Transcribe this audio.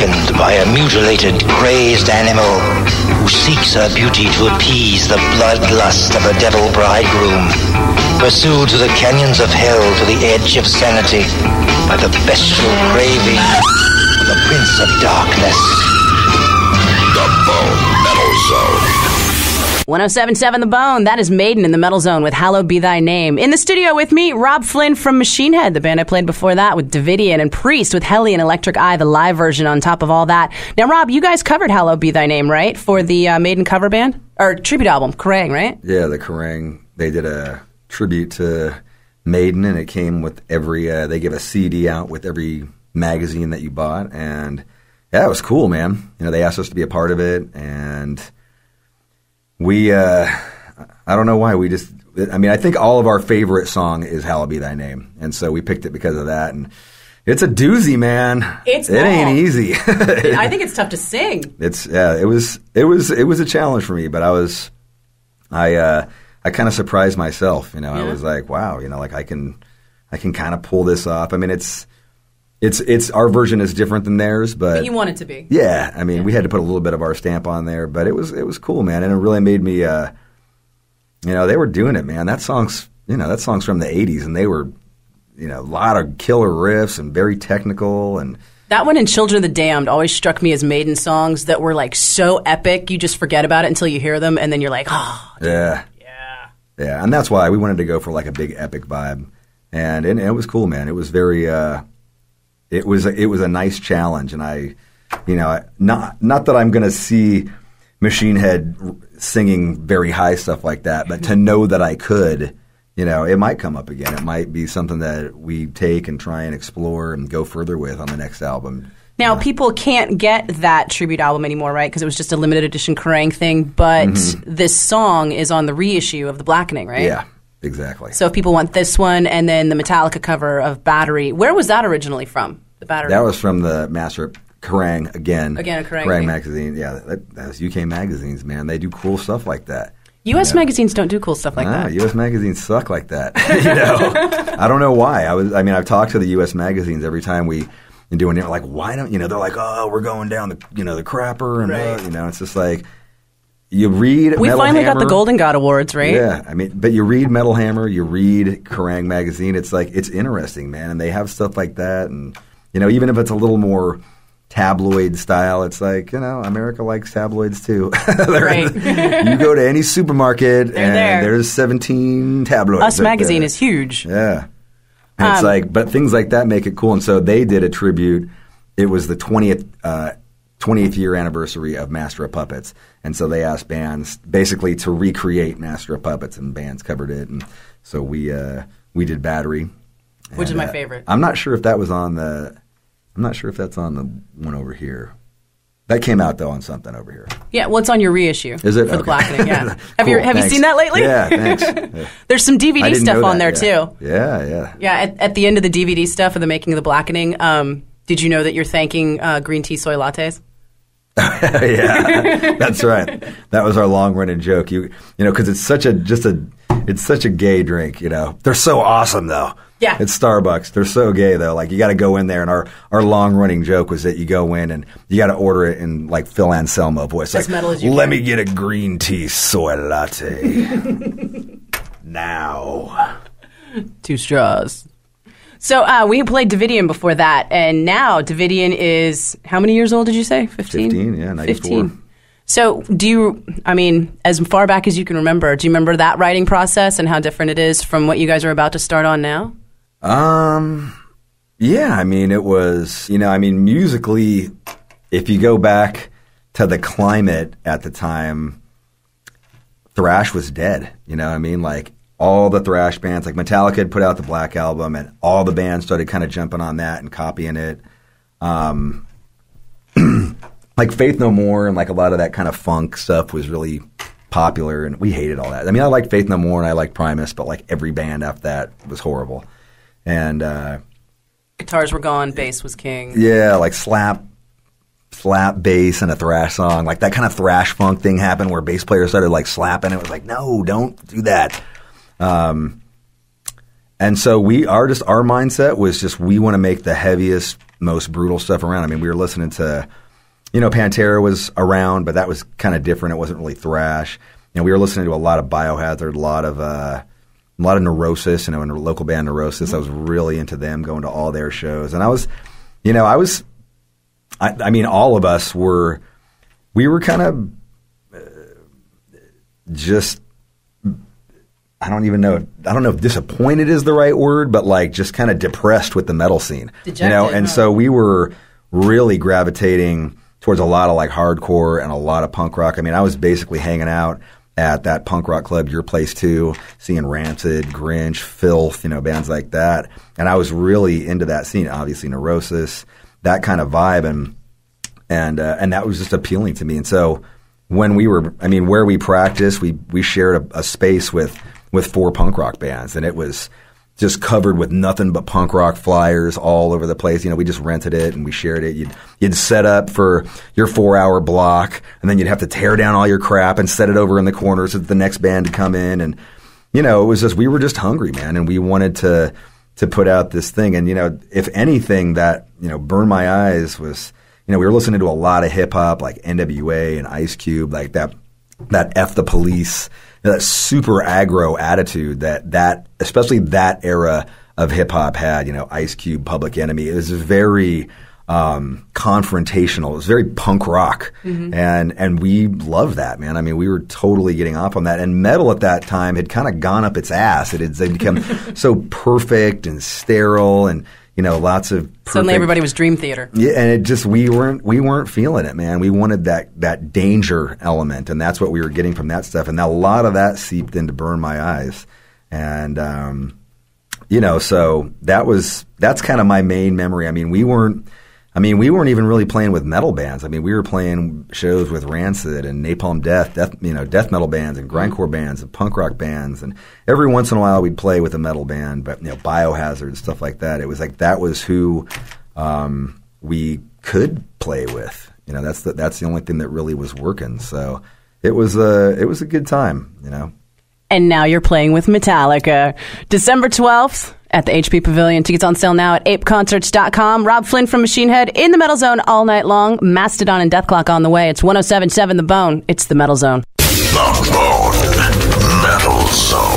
awakened by a mutilated, crazed animal who seeks her beauty to appease the bloodlust of a devil bridegroom, pursued to the canyons of hell to the edge of sanity by the bestial craving of the Prince of Darkness. The Bone Metal Zone. 107.7 The Bone. That is Maiden in the Metal Zone with Hallowed Be Thy Name. In the studio with me, Robb Flynn from Machine Head, the band I played before that, with Davidian, and Priest with Heli and Electric Eye, the live version on top of all that. Now, Rob, you guys covered Hallowed Be Thy Name, right? For the Maiden cover band? Or tribute album, Kerrang, right? Yeah, the Kerrang. They did a tribute to Maiden, and it came with every, they give a CD out with every magazine that you bought, and yeah, it was cool, man. You know, they asked us to be a part of it, and we, I don't know why, I think all of our favorite song is Hallowed Be Thy Name, and so we picked it because of that, and it's a doozy, man. It ain't easy. I think it's tough to sing. It was a challenge for me, but I kind of surprised myself, you know. Yeah. I was like, wow, you know, like I can kind of pull this off. I mean, it's our version is different than theirs, but you want it to be. Yeah, I mean, we had to put a little bit of our stamp on there, but it was cool, man, and it really made me, you know, they were doing it, man. That song's from the '80s, and they were, you know, a lot of killer riffs and very technical, and that one and Children of the Damned always struck me as Maiden songs that were like so epic, you just forget about it until you hear them, and then you're like, oh, yeah, and that's why we wanted to go for like a big epic vibe, and it was cool, man. It was very. It was a nice challenge, and I, you know, not that I'm going to see Machine Head singing very high stuff like that, but to know that I could, you know, it might come up again. It might be something that we take and try and explore and go further with on the next album. Now, people can't get that tribute album anymore, right? Because it was just a limited edition Kerrang thing, but this song is on the reissue of The Blackening, right? Yeah. Exactly. So if people want this one and then the Metallica cover of Battery, where was that originally from? The Battery. That was from the Master Kerrang again. Again, a Kerrang. Kerrang magazine. Yeah, that's UK magazines, man. They do cool stuff like that. U.S. magazines don't do cool stuff like that. U.S. magazines suck like that. You know, I don't know why. I've talked to the U.S. magazines every time we doing it. Like, why don't you know? They're like, oh, we're going down the crapper, and right. You know, it's just like. You read we Metal finally Hammer, got the Golden God Awards, right? Yeah, I mean, but you read Metal Hammer, you read Kerrang magazine. It's like it's interesting, man, and they have stuff like that, and you know, even if it's a little more tabloid style, it's like, you know, America likes tabloids too. Right. You go to any supermarket and there's 17 tabloids. Us magazine is huge. Yeah, and it's like, but things like that make it cool, and so they did a tribute. It was the 20th year anniversary of Master of Puppets, and so they asked bands basically to recreate Master of Puppets, and bands covered it, and so we did Battery, which is my favorite. I'm not sure if that was on the. I'm not sure if that's on the one over here. That came out though on something over here. Yeah, well, it's on your reissue. Is it for the Blackening? Yeah. Cool, have you seen that lately? Yeah, thanks. Yeah. There's some DVD stuff on there too. Yeah. Yeah, at the end of the DVD stuff of the making of the Blackening, did you know that you're thanking green tea soy lattes? Yeah, that's right. That was our long running joke. You know, because it's such a gay drink. You know, they're so awesome though. Yeah, it's Starbucks. They're so gay though. Like you got to go in there, and our long running joke was that you go in and you got to order it in like Phil Anselmo voice. As like, metal as you let can. me get a green tea soy latte now. 2 straws. So we played Davidian before that, and now Davidian is how many years old did you say? 15? 15, yeah, 94. 15. So as far back as you can remember, do you remember that writing process and how different it is from what you guys are about to start on now? Yeah, I mean, it was, you know, I mean, musically, if you go back to the climate at the time, thrash was dead, you know what I mean? Like, all the thrash bands, like Metallica had put out the Black Album, and all the bands started kind of jumping on that and copying it. Like Faith No More and like a lot of that kind of funk stuff was really popular, and we hated all that. I mean, I liked Faith No More and I liked Primus, but like every band after that was horrible. And guitars were gone, bass was king. Yeah, like slap bass in a thrash song, like that kind of thrash funk thing happened where bass players started like slapping. It was like, no, don't do that. And so our mindset was just we want to make the heaviest most brutal stuff around. I mean, we were listening to, Pantera was around, but that was kind of different. It wasn't really thrash. We were listening to a lot of Biohazard, a lot of Neurosis, a local band Neurosis. I was really into them, going to all their shows. And all of us we were kind of just, I don't know if disappointed is the right word, but like just kind of depressed with the metal scene. Dejected, and so we were really gravitating towards a lot of like hardcore and a lot of punk rock. I mean, I was basically hanging out at that punk rock club, Your Place Too, seeing Rancid, Grinch, Filth, bands like that. And I was really into that scene, obviously Neurosis, that kind of vibe, and that was just appealing to me. And so when where we practiced, we shared a space with 4 punk rock bands, and it was just covered with nothing but punk rock flyers all over the place. We just rented it and we shared it. You'd set up for your 4-hour block, and then you'd have to tear down all your crap and set it over in the corner so that the next band to come in. And it was just, we were just hungry, man, and we wanted to put out this thing. And if anything, that burned my eyes was, we were listening to a lot of hip hop, like NWA and Ice Cube, like that F the Police. That super aggro attitude that especially that era of hip hop had, Ice Cube, Public Enemy. It was very confrontational. It was very punk rock, and we loved that, man. I mean, we were totally getting off on that. And metal at that time had kind of gone up its ass. It had become so perfect and sterile, and lots of perfect. Suddenly everybody was Dream Theater. Yeah, and it just we weren't feeling it, man. We wanted that danger element, and that's what we were getting from that stuff. And a lot of that seeped into Burn My Eyes, and so that's kind of my main memory. I mean, we weren't even really playing with metal bands. I mean, we were playing shows with Rancid and Napalm Death metal bands and grindcore bands and punk rock bands, and every once in a while we'd play with a metal band, but Biohazard and stuff like that. It was like that was who we could play with. That's the only thing that really was working. So it was a good time. And now you're playing with Metallica, December 12th. At the HP Pavilion. Tickets on sale now at apeconcerts.com. Robb Flynn from Machine Head in the Metal Zone all night long. Mastodon and Death Clock on the way. It's 107.7 The Bone. It's the Metal Zone. The Bone Metal Zone.